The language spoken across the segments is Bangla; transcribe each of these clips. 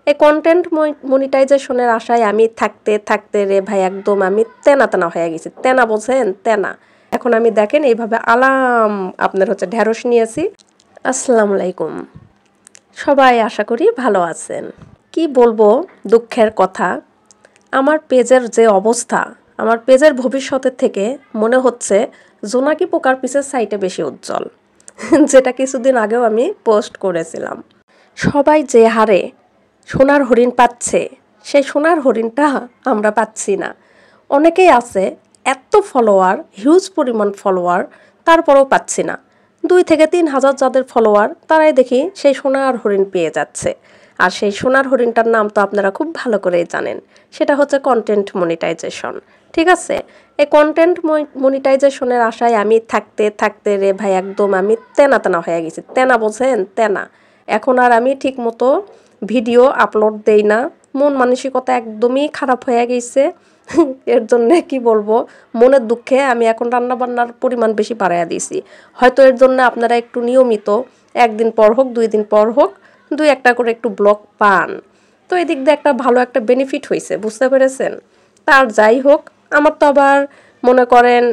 এই কন্টেন্ট মনিটাইজেশনের আশায় আমি থাকতে থাকতে রে ভাই একদম আমি তেনা তেনা হয়ে গেছি। তেনা বোঝেন? তেনা। এখন আমি দেখেন এইভাবে আলাম আপনার হচ্ছে ঢেঁড়স নিয়েছি। আসসালামু আলাইকুম। সবাই আশা করি ভালো আছেন। কি বলবো দুঃখের কথা, আমার পেজের যে অবস্থা, আমার পেজের ভবিষ্যতের থেকে মনে হচ্ছে জোনাকি পোকার পিসের সাইটে বেশি উজ্জ্বল। যেটা কিছুদিন আগেও আমি পোস্ট করেছিলাম। সবাই যে হারে সোনার হরিণ পাচ্ছে, সেই সোনার হরিণটা আমরা পাচ্ছি না। অনেকেই আছে এত ফলোয়ার, হিউজ পরিমাণ ফলোয়ার, তারপরেও পাচ্ছি না। 2 থেকে 3 হাজার যাদের ফলোয়ার, তারাই দেখি সেই সোনার হরিণ পেয়ে যাচ্ছে। আর সেই সোনার হরিণটার নাম তো আপনারা খুব ভালো করেই জানেন, সেটা হচ্ছে কন্টেন্ট মনিটাইজেশন। ঠিক আছে, এই কন্টেন্ট মনিটাইজেশনের আশায় আমি থাকতে থাকতে রে ভাই একদম আমি তেনা তেনা হয়ে গেছি। তেনা বোঝেন? তেনা। এখন আর আমি ঠিক মতো ভিডিও আপলোড দেই না, মন মানসিকতা একদমই খারাপ হয়ে গেছে। এর জন্যে কি বলবো, মনের দুঃখে আমি এখন রান্নাবান্নার পরিমাণ বেশি বাড়াইয়া দিয়েছি। হয়তো এর জন্য আপনারা একটু নিয়মিত 1 দিন পর হোক 2 দিন পর হোক 2-1টা করে একটু ব্লগ পান। তো এদিক দিয়ে একটা ভালো একটা বেনিফিট হয়েছে, বুঝতে পেরেছেন? তার যাই হোক, আমার তো আবার মনে করেন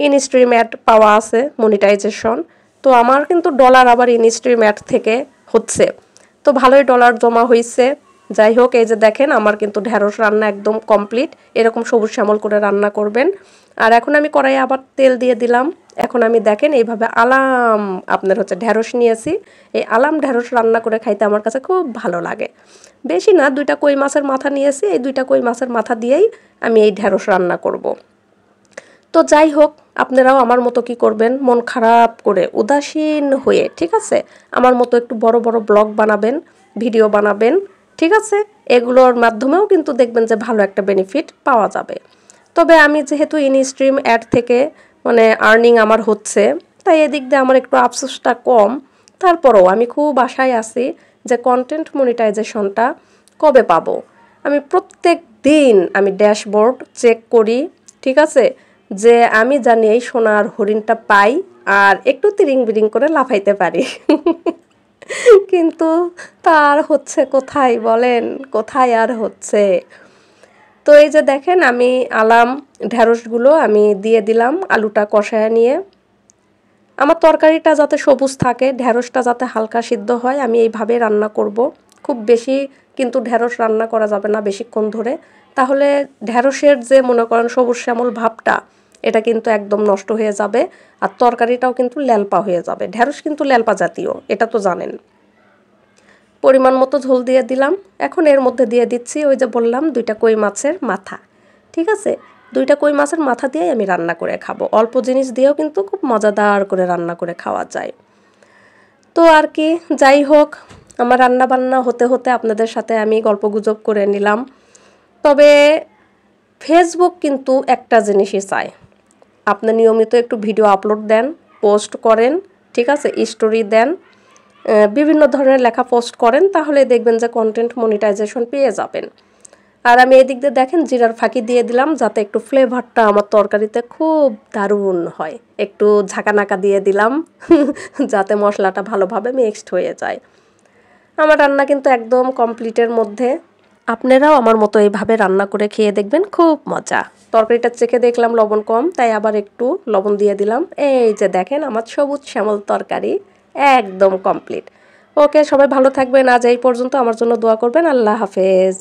ইনস্ট্রিম অ্যাড পাওয়া আছে মনিটাইজেশন। তো আমার কিন্তু ডলার আবার ইনস্ট্রিম অ্যাড থেকে হচ্ছে, তো ভালোই ডলার জমা হয়েছে। যাই হোক, এই যে দেখেন আমার কিন্তু ঢেঁড়স রান্না একদম কমপ্লিট। এরকম সবুজ শ্যামল করে রান্না করবেন। আর এখন আমি কড়াইয়ে আবার তেল দিয়ে দিলাম। এখন আমি দেখেন এইভাবে আলাম আপনার হচ্ছে ঢেঁড়স নিয়েছি। এই আলাম ঢেঁড়স রান্না করে খাইতে আমার কাছে খুব ভালো লাগে। বেশি না, 2টা কই মাছের মাথা নিয়েছি। এই 2টা কই মাছের মাথা দিয়েই আমি এই ঢেঁড়স রান্না করব। তো যাই হোক, আপনারাও আমার মতো কি করবেন, মন খারাপ করে উদাসীন হয়ে, ঠিক আছে, আমার মতো একটু বড় বড় ব্লগ বানাবেন, ভিডিও বানাবেন। ঠিক আছে, এগুলোর মাধ্যমেও কিন্তু দেখবেন যে ভালো একটা বেনিফিট পাওয়া যাবে। তবে আমি যেহেতু ইনস্ট্রিম অ্যাড থেকে মানে আর্নিং আমার হচ্ছে, তাই এদিক দিয়ে আমার একটু আফসোসটা কম। তারপরেও আমি খুব আশায় আছি যে কন্টেন্ট মনিটাইজেশনটা কবে পাবো। আমি প্রত্যেক দিন আমি ড্যাশবোর্ড চেক করি, ঠিক আছে, যে আমি জানি এই সোনার হরিণটা পাই আর একটু তিরিং বিরিং করে লাফাইতে পারি। কিন্তু তার হচ্ছে কোথায় বলেন, কোথায় আর হচ্ছে। তো এই যে দেখেন আমি আলাম ঢেঁড়সগুলো আমি দিয়ে দিলাম আলুটা কষায় নিয়ে। আমার তরকারিটা যাতে সবুজ থাকে, ঢেঁড়সটা যাতে হালকা সিদ্ধ হয়, আমি এইভাবে রান্না করব। খুব বেশি কিন্তু ঢেঁড়স রান্না করা যাবে না বেশিক্ষণ ধরে, তাহলে ঢেঁড়সের যে মনে করেন সবুজ শ্যামল ভাবটা, এটা কিন্তু একদম নষ্ট হয়ে যাবে। আর তরকারিটাও কিন্তু ল্যালপা হয়ে যাবে। ঢেঁড়স কিন্তু ল্যালপা জাতীয়, এটা তো জানেন। পরিমাণ মতো ঝোল দিয়ে দিলাম। এখন এর মধ্যে দিয়ে দিচ্ছি ওই যে বললাম 2টা কই মাছের মাথা। ঠিক আছে, 2টা কই মাছের মাথা দিয়েই আমি রান্না করে খাবো। অল্প জিনিস দিয়েও কিন্তু খুব মজাদার করে রান্না করে খাওয়া যায়। তো আর কি, যাই হোক, আমার রান্না বান্না হতে হতে আপনাদের সাথে আমি গল্পগুজব করে নিলাম। তবে ফেসবুক কিন্তু একটা জিনিসই চায়, আপনি নিয়মিত একটু ভিডিও আপলোড দেন, পোস্ট করেন, ঠিক আছে, স্টোরি দেন, বিভিন্ন ধরনের লেখা পোস্ট করেন, তাহলে দেখবেন যে কন্টেন্ট মনিটাইজেশন পেয়ে যাবেন। আর আমি এদিক দিয়ে দেখেন জিরার ফাঁকি দিয়ে দিলাম, যাতে একটু ফ্লেভারটা আমার তরকারিতে খুব দারুণ হয়। একটু ঝাঁকানাকা দিয়ে দিলাম যাতে মশলাটা ভালোভাবে মিক্সড হয়ে যায়। আমার রান্না কিন্তু একদম কমপ্লিটের মধ্যে। আপনারাও আমার মতো এইভাবে রান্না করে খেয়ে দেখবেন, খুব মজা। তরকারিটা চেখে দেখলাম লবণ কম, তাই আবার একটু লবণ দিয়ে দিলাম। এই যে দেখেন আমার সবুজ শ্যামল তরকারি একদম কমপ্লিট। ওকে, সবাই ভালো থাকবেন। আজ এই পর্যন্ত, আমার জন্য দোয়া করবেন। আল্লাহ হাফেজ।